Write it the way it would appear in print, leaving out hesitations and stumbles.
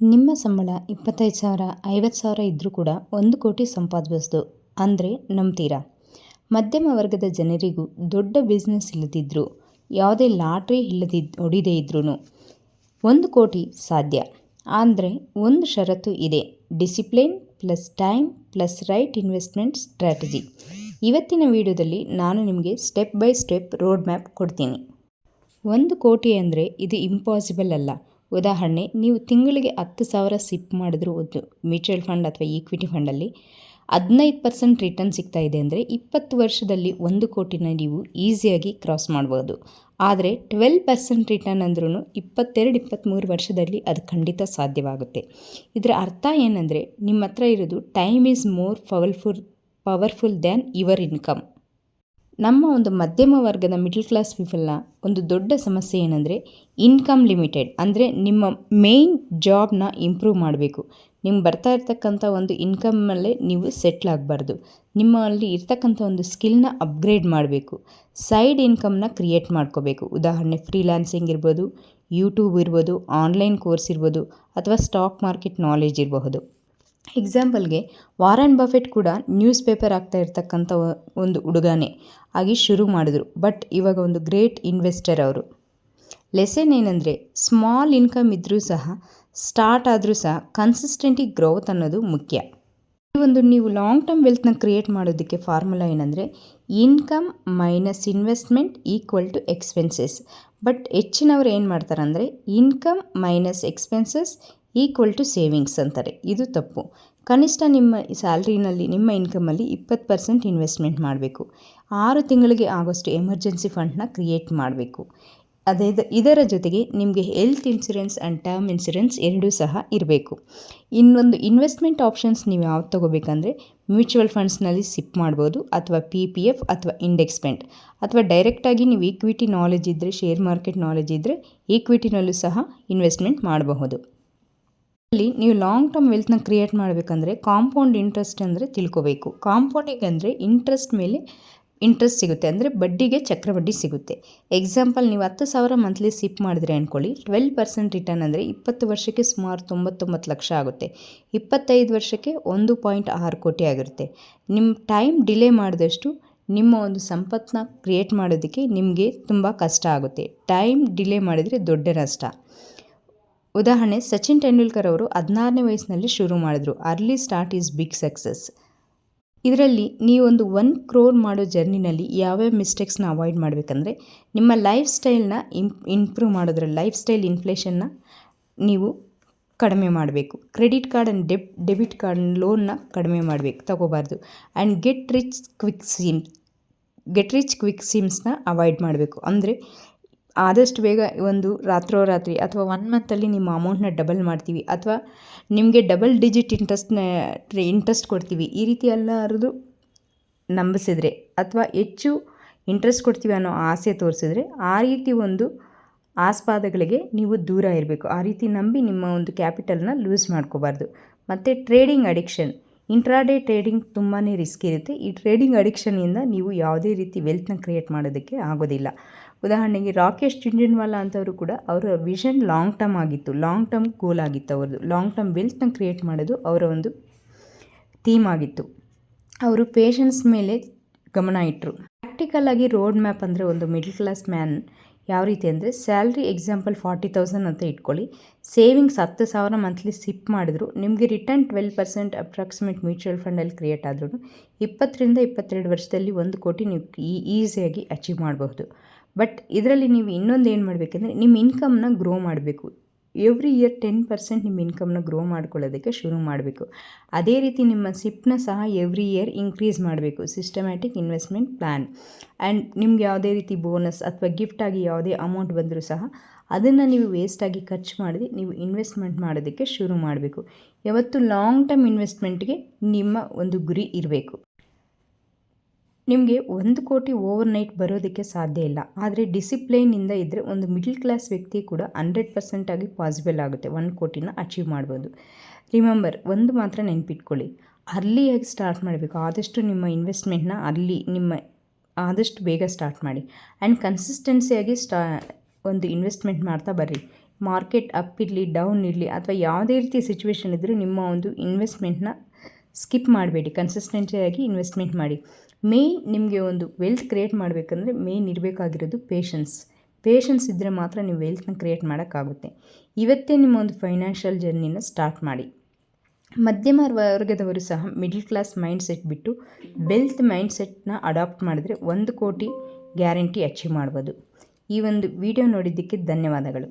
ನಿಮ್ಮ ಸಂಬಳ 25,000 50,000 ಇದ್ದರೂ ಕೂಡ 1 ಕೋಟಿ ಸಂಪಾದಿಸ್ಬೋದು ಅಂದರೆ ನಂಬ್ತೀರಾ? ಮಧ್ಯಮ ವರ್ಗದ ಜನರಿಗೂ ದೊಡ್ಡ ಬಿಸ್ನೆಸ್ ಇಲ್ಲದಿದ್ದರೂ ಯಾವುದೇ ಲಾಟ್ರಿ ಹೊಡಿದೇ ಇದ್ರೂ 1 ಕೋಟಿ ಸಾಧ್ಯ. ಆದರೆ ಒಂದು ಷರತ್ತು ಇದೆ, discipline plus time plus right investment strategy. ಇವತ್ತಿನ ವಿಡಿಯೋದಲ್ಲಿ ನಾನು ನಿಮಗೆ step by step road map ಕೊಡ್ತೀನಿ. 1 ಕೋಟಿ ಅಂದರೆ ಇದು ಇಂಪಾಸಿಬಲ್ ಅಲ್ಲ. ಉದಾಹರಣೆ, ನೀವು ತಿಂಗಳಿಗೆ 10,000 ಸಿಪ್ ಮಾಡಿದ್ರು ಒಂದು ಮ್ಯೂಚುವಲ್ ಫಂಡ್ ಅಥವಾ ಈಕ್ವಿಟಿ ಫಂಡಲ್ಲಿ 15% ರಿಟರ್ನ್ ಸಿಗ್ತಾ ಇದೆ ಅಂದರೆ 20 ವರ್ಷದಲ್ಲಿ 1 ಕೋಟಿನ ನೀವು ಈಸಿಯಾಗಿ ಕ್ರಾಸ್ ಮಾಡ್ಬೋದು. ಆದರೆ 12% ರಿಟರ್ನ್ ಅಂದ್ರೂ 22-23 ವರ್ಷದಲ್ಲಿ ಅದು ಖಂಡಿತ ಸಾಧ್ಯವಾಗುತ್ತೆ. ಇದರ ಅರ್ಥ ಏನಂದರೆ ನಿಮ್ಮ ಹತ್ರ ಇರೋದು time is more powerful than your income. ನಮ್ಮ ಒಂದು ಮಧ್ಯಮ ವರ್ಗದ ಮಿಡಲ್ ಕ್ಲಾಸ್ ಪೀಪಲ್ನ ಒಂದು ದೊಡ್ಡ ಸಮಸ್ಯೆ ಏನಂದರೆ ಇನ್ಕಮ್ ಲಿಮಿಟೆಡ್. ಅಂದರೆ ನಿಮ್ಮ ಮೇಯ್ನ್ ಜಾಬ್ನ ಇಂಪ್ರೂವ್ ಮಾಡಬೇಕು. ನಿಮ್ಗೆ ಬರ್ತಾ ಇರ್ತಕ್ಕಂಥ ಒಂದು ಇನ್ಕಮಲ್ಲೇ ನೀವು ಸೆಟ್ಲ್ ಆಗಬಾರ್ದು. ನಿಮ್ಮಲ್ಲಿ ಇರ್ತಕ್ಕಂಥ ಒಂದು ಸ್ಕಿಲ್ನ ಅಪ್ಗ್ರೇಡ್ ಮಾಡಬೇಕು. ಸೈಡ್ ಇನ್ಕಮ್ನ ಕ್ರಿಯೇಟ್ ಮಾಡ್ಕೋಬೇಕು. ಉದಾಹರಣೆ, ಫ್ರೀಲ್ಯಾನ್ಸಿಂಗ್ ಇರ್ಬೋದು, ಯೂಟ್ಯೂಬ್ ಇರ್ಬೋದು, ಆನ್ಲೈನ್ ಕೋರ್ಸ್ ಇರ್ಬೋದು, ಅಥವಾ ಸ್ಟಾಕ್ ಮಾರ್ಕೆಟ್ ನಾಲೆಜ್ ಇರಬಹುದು. ಎಕ್ಸಾಂಪಲ್ಗೆ ವಾರನ್ ಬಫೆಟ್ ಕೂಡ ನ್ಯೂಸ್ ಪೇಪರ್ ಆಗ್ತಾ ಇರ್ತಕ್ಕಂಥ ಒಂದು ಹುಡುಗನೇ ಆಗಿ ಶುರು ಮಾಡಿದ್ರು. ಬಟ್ ಇವಾಗ ಒಂದು ಗ್ರೇಟ್ ಇನ್ವೆಸ್ಟರ್ ಅವರು. ಲೆಸನ್ ಏನಂದರೆ ಸ್ಮಾಲ್ ಇನ್ಕಮ್ ಇದ್ದರೂ ಸಹ ಸ್ಟಾರ್ಟ್ ಆದರೂ ಸಹ ಕನ್ಸಿಸ್ಟೆಂಟಿ ಗ್ರೋತ್ ಅನ್ನೋದು ಮುಖ್ಯ. ಈ ಒಂದು ನೀವು ಲಾಂಗ್ ಟರ್ಮ್ ವೆಲ್ತ್ನ ಕ್ರಿಯೇಟ್ ಮಾಡೋದಕ್ಕೆ ಫಾರ್ಮುಲಾ ಏನಂದರೆ income minus investment equal to expenses. But ಹೆಚ್ಚಿನವರು ಏನು ಮಾಡ್ತಾರೆ ಅಂದರೆ income minus expenses equal to savings ಅಂತಾರೆ. ಇದು ತಪ್ಪು. ಕನಿಷ್ಠ ನಿಮ್ಮ ಸ್ಯಾಲ್ರಿನಲ್ಲಿ ನಿಮ್ಮ ಇನ್ಕಮಲ್ಲಿ 20% ಇನ್ವೆಸ್ಟ್ಮೆಂಟ್ ಮಾಡಬೇಕು. 6 ತಿಂಗಳಿಗೆ ಆಗೋಷ್ಟು ಎಮರ್ಜೆನ್ಸಿ ಫಂಡ್ನ ಕ್ರಿಯೇಟ್ ಮಾಡಬೇಕು. ಇದರ ಜೊತೆಗೆ ನಿಮಗೆ health insurance and term insurance ಎರಡೂ ಸಹ ಇರಬೇಕು. ಇನ್ನೊಂದು ಇನ್ವೆಸ್ಟ್ಮೆಂಟ್ ಆಪ್ಷನ್ಸ್ ನೀವು ಯಾವ್ದು ತೊಗೋಬೇಕಂದ್ರೆ ಮ್ಯೂಚುವಲ್ ಫಂಡ್ಸ್ನಲ್ಲಿ ಸಿಪ್ ಮಾಡ್ಬೋದು, ಅಥವಾ PPF ಅಥವಾ ಇಂಡೆಕ್ಸ್ ಫಂಡ್, ಅಥವಾ ಡೈರೆಕ್ಟಾಗಿ ನೀವು ಈಕ್ವಿಟಿ ನಾಲೆಜ್ ಇದ್ದರೆ, ಶೇರ್ ಮಾರ್ಕೆಟ್ ನಾಲೆಜ್ ಇದ್ದರೆ ಈಕ್ವಿಟಿನಲ್ಲೂ ಸಹ ಇನ್ವೆಸ್ಟ್ಮೆಂಟ್ ಮಾಡಬಹುದು. ಇಲ್ಲಿ ನೀವು ಲಾಂಗ್ ಟರ್ಮ್ ವೆಲ್ತ್ನ ಕ್ರಿಯೇಟ್ ಮಾಡಬೇಕಂದ್ರೆ ಕಾಂಪೌಂಡ್ ಇಂಟ್ರೆಸ್ಟ್ ಅಂದರೆ ತಿಳ್ಕೋಬೇಕು. ಕಾಂಪೌಂಡಿಂಗ್ ಅಂದರೆ ಇಂಟ್ರೆಸ್ಟ್ ಮೇಲೆ ಇಂಟ್ರೆಸ್ಟ್ ಸಿಗುತ್ತೆ, ಅಂದರೆ ಬಡ್ಡಿಗೆ ಚಕ್ರಬಡ್ಡಿ ಸಿಗುತ್ತೆ. ಎಕ್ಸಾಂಪಲ್, ನೀವು 10,000 ಮಂತ್ಲಿ ಸಿಪ್ ಮಾಡಿದ್ರೆ ಅಂದ್ಕೊಳ್ಳಿ, 12% ರಿಟರ್ನ್ ಅಂದರೆ 20 ವರ್ಷಕ್ಕೆ ಸುಮಾರು 99 ಲಕ್ಷ ಆಗುತ್ತೆ. 25 ವರ್ಷಕ್ಕೆ 1.6 ಕೋಟಿ ಆಗಿರುತ್ತೆ. ನಿಮ್ಮ ಟೈಮ್ ಡಿಲೇ ಮಾಡಿದಷ್ಟು ನಿಮ್ಮ ಒಂದು ಸಂಪತ್ತನ್ನ ಕ್ರಿಯೇಟ್ ಮಾಡೋದಕ್ಕೆ ನಿಮಗೆ ತುಂಬ ಕಷ್ಟ ಆಗುತ್ತೆ. ಟೈಮ್ ಡಿಲೇ ಮಾಡಿದರೆ ದೊಡ್ಡ ನಷ್ಟ. ಉದಾಹರಣೆ, ಸಚಿನ್ ತೆಂಡೂಲ್ಕರ್ ಅವರು 16ನೇ ವಯಸ್ಸಿನಲ್ಲಿ ಶುರು ಮಾಡಿದ್ರು. Early start is big success. ಇದರಲ್ಲಿ ನೀವೊಂದು 1 crore ಮಾಡೋ ಜರ್ನಿನಲ್ಲಿ ಯಾವ್ಯಾವ ಮಿಸ್ಟೇಕ್ಸ್ನ ಅವಾಯ್ಡ್ ಮಾಡಬೇಕಂದ್ರೆ ನಿಮ್ಮ ಲೈಫ್ ಸ್ಟೈಲ್ನ ಇಂಪ್ರೂವ್ ಮಾಡೋದ್ರಲ್ಲಿ ಲೈಫ್ ಸ್ಟೈಲ್ ಇನ್ಫ್ಲೇಷನ್ನ ನೀವು ಕಡಿಮೆ ಮಾಡಬೇಕು. Credit card and debit card ಲೋನ್ನ ಕಡಿಮೆ ಮಾಡಬೇಕು, ತಗೋಬಾರ್ದು. ಆ್ಯಂಡ್ ಗೆಟ್ ರಿಚ್ ಕ್ವಿಕ್ ಸ್ಕೀಮ್ಸ್ನ ಅವಾಯ್ಡ್ ಮಾಡಬೇಕು. ಅಂದರೆ ಆದಷ್ಟು ಬೇಗ ಒಂದು ರಾತ್ರೋರಾತ್ರಿ ಅಥವಾ 1 ಮಂತಲ್ಲಿ ನಿಮ್ಮ ಅಮೌಂಟ್ನ ಡಬಲ್ ಮಾಡ್ತೀವಿ, ಅಥವಾ ನಿಮಗೆ ಡಬಲ್ ಡಿಜಿಟ್ ಇಂಟ್ರೆಸ್ಟ್ ಕೊಡ್ತೀವಿ, ಈ ರೀತಿ ಎಲ್ಲರೂ ನಂಬಿಸಿದ್ರೆ ಅಥವಾ ಹೆಚ್ಚು ಇಂಟ್ರೆಸ್ಟ್ ಕೊಡ್ತೀವಿ ಅನ್ನೋ ಆಸೆ ತೋರಿಸಿದ್ರೆ ಆ ರೀತಿ ಒಂದು ಆಸ್ಪಾದಗಳಿಗೆ ನೀವು ದೂರ ಇರಬೇಕು. ಆ ರೀತಿ ನಂಬಿ ನಿಮ್ಮ ಒಂದು ಕ್ಯಾಪಿಟಲ್ನ ಲೂಸ್ ಮಾಡ್ಕೋಬಾರ್ದು. ಮತ್ತು ಟ್ರೇಡಿಂಗ್ ಅಡಿಕ್ಷನ್, ಇಂಟ್ರಾಡೇ ಟ್ರೇಡಿಂಗ್ ತುಂಬಾ ರಿಸ್ಕ್ ಇರುತ್ತೆ. ಈ ಟ್ರೇಡಿಂಗ್ ಅಡಿಕ್ಷನಿಂದ ನೀವು ಯಾವುದೇ ರೀತಿ ವೆಲ್ತ್ನ ಕ್ರಿಯೇಟ್ ಮಾಡೋದಕ್ಕೆ ಆಗೋದಿಲ್ಲ. ಉದಾಹರಣೆಗೆ ರಾಕೇಶ್ ಜುಂಜುನ್ವಾಲಾ ಅಂತವರು ಕೂಡ ಅವರ ವಿಷನ್ ಲಾಂಗ್ ಟರ್ಮ್ ಆಗಿತ್ತು, ಲಾಂಗ್ ಟರ್ಮ್ ಗೋಲ್ ಆಗಿತ್ತು ಅವ್ರದ್ದು. ಲಾಂಗ್ ಟರ್ಮ್ ವೆಲ್ತ್ನ ಕ್ರಿಯೇಟ್ ಮಾಡೋದು ಅವರ ಒಂದು ಥೀಮ್ ಆಗಿತ್ತು. ಅವರು ಪೇಷನ್ಸ್ ಮೇಲೆ ಗಮನ ಇಟ್ಟರು. ಪ್ರಾಕ್ಟಿಕಲ್ ಆಗಿ ರೋಡ್ ಮ್ಯಾಪ್ ಅಂದರೆ ಒಂದು ಮಿಡಲ್ ಕ್ಲಾಸ್ ಮ್ಯಾನ್ ಯಾವ ರೀತಿ ಅಂದರೆ ಸ್ಯಾಲ್ರಿ ಎಕ್ಸಾಂಪಲ್ 40,000 ಅಂತ ಇಟ್ಕೊಳ್ಳಿ, ಸೇವಿಂಗ್ಸ್ 10,000 ಮಂತ್ಲಿ ಸಿಪ್ ಮಾಡಿದ್ರು, ನಿಮಗೆ ರಿಟರ್ನ್ 12% ಅಪ್ರಾಕ್ಸಿಮೇಟ್ ಮ್ಯೂಚುವಲ್ ಫಂಡಲ್ಲಿ ಕ್ರಿಯೇಟ್ ಆದ್ರೂ 20-22 ವರ್ಷದಲ್ಲಿ 1 ಕೋಟಿ ನೀವು ಈಸಿಯಾಗಿ ಅಚೀವ್ ಮಾಡಬಹುದು. ಬಟ್ ಇದರಲ್ಲಿ ನೀವು ಇನ್ನೊಂದು ಏನು ಮಾಡಬೇಕಂದ್ರೆ ನಿಮ್ಮ ಇನ್ಕಮ್ನ ಗ್ರೋ ಮಾಡಬೇಕು. ಎವ್ರಿ ಇಯರ್ 10% ನಿಮ್ಮ ಇನ್ಕಮ್ನ ಗ್ರೋ ಮಾಡ್ಕೊಳ್ಳೋದಕ್ಕೆ ಶುರು ಮಾಡಬೇಕು. ಅದೇ ರೀತಿ ನಿಮ್ಮ ಸಿಪ್ನ ಸಹ ಎವ್ರಿ ಇಯರ್ ಇನ್ಕ್ರೀಸ್ ಮಾಡಬೇಕು. Systematic investment plan. ಆ್ಯಂಡ್ ನಿಮ್ಗೆ ಯಾವುದೇ ರೀತಿ ಬೋನಸ್ ಅಥವಾ ಗಿಫ್ಟಾಗಿ ಯಾವುದೇ ಅಮೌಂಟ್ ಬಂದರೂ ಸಹ ಅದನ್ನು ನೀವು ವೇಸ್ಟಾಗಿ ಖರ್ಚು ಮಾಡಿ ನೀವು ಇನ್ವೆಸ್ಟ್ಮೆಂಟ್ ಮಾಡೋದಕ್ಕೆ ಶುರು ಮಾಡಬೇಕು. ಯಾವತ್ತು ಲಾಂಗ್ ಟರ್ಮ್ ಇನ್ವೆಸ್ಟ್ಮೆಂಟ್ಗೆ ನಿಮ್ಮ ಒಂದು ಗುರಿ ಇರಬೇಕು. ನಿಮಗೆ 1 ಕೋಟಿ ಓವರ್ನೈಟ್ ಬರೋದಕ್ಕೆ ಸಾಧ್ಯ ಇಲ್ಲ, ಆದರೆ ಡಿಸಿಪ್ಲೈನಿಂದ ಇದ್ದರೆ ಒಂದು ಮಿಡಲ್ ಕ್ಲಾಸ್ ವ್ಯಕ್ತಿ ಕೂಡ 100% ಆಗಿ ಪಾಸಿಬಲ್ ಆಗುತ್ತೆ 1 ಕೋಟಿನ ಅಚೀವ್ ಮಾಡ್ಬೋದು. ರಿಮೆಂಬರ್, ಒಂದು ಮಾತ್ರ ನೆನಪಿಟ್ಕೊಳ್ಳಿ, ಅರ್ಲಿಯಾಗಿ ಸ್ಟಾರ್ಟ್ ಮಾಡಬೇಕು. ಆದಷ್ಟು ನಿಮ್ಮ ಇನ್ವೆಸ್ಟ್ಮೆಂಟ್ನ ಆದಷ್ಟು ಬೇಗ ಸ್ಟಾರ್ಟ್ ಮಾಡಿ. ಆ್ಯಂಡ್ ಕನ್ಸಿಸ್ಟೆನ್ಸಿಯಾಗಿ ಒಂದು ಇನ್ವೆಸ್ಟ್ಮೆಂಟ್ ಮಾಡ್ತಾ ಬರ್ರಿ. ಮಾರ್ಕೆಟ್ ಅಪ್ ಇರಲಿ ಡೌನ್ ಇರಲಿ ಅಥವಾ ಯಾವುದೇ ರೀತಿಯ ಸಿಚುವೇಶನ್ ಇದ್ದರೂ ನಿಮ್ಮ ಒಂದು ಇನ್ವೆಸ್ಟ್ಮೆಂಟ್ನ ಸ್ಕಿಪ್ ಮಾಡಬೇಡಿ, ಕನ್ಸಿಸ್ಟೆನ್ಸಿಯಾಗಿ ಇನ್ವೆಸ್ಟ್ಮೆಂಟ್ ಮಾಡಿ. ಮೇಯ್ನ್ ನಿಮಗೆ ಒಂದು ವೆಲ್ತ್ ಕ್ರಿಯೇಟ್ ಮಾಡಬೇಕಂದ್ರೆ ಮೇಯ್ನ್ ಇರಬೇಕಾಗಿರೋದು ಪೇಷನ್ಸ್ ಇದ್ದರೆ ಮಾತ್ರ ನೀವು ವೆಲ್ತ್ನ ಕ್ರಿಯೇಟ್ ಮಾಡೋಕ್ಕಾಗುತ್ತೆ. ಇವತ್ತೇ ನಿಮ್ಮ ಒಂದು ಫೈನಾನ್ಷಿಯಲ್ ಜರ್ನಿನ ಸ್ಟಾರ್ಟ್ ಮಾಡಿ. ಮಧ್ಯಮ ವರ್ಗದವರು ಸಹ ಮಿಡ್ಲ್ ಕ್ಲಾಸ್ ಮೈಂಡ್ಸೆಟ್ ಬಿಟ್ಟು ವೆಲ್ತ್ ಮೈಂಡ್ಸೆಟ್ನ ಅಡಾಪ್ಟ್ ಮಾಡಿದ್ರೆ 1 ಕೋಟಿ ಗ್ಯಾರಂಟಿ ಅಚೀವ್ ಮಾಡ್ಬೋದು. ಈ ಒಂದು ವಿಡಿಯೋ ನೋಡಿದ್ದಕ್ಕೆ ಧನ್ಯವಾದಗಳು.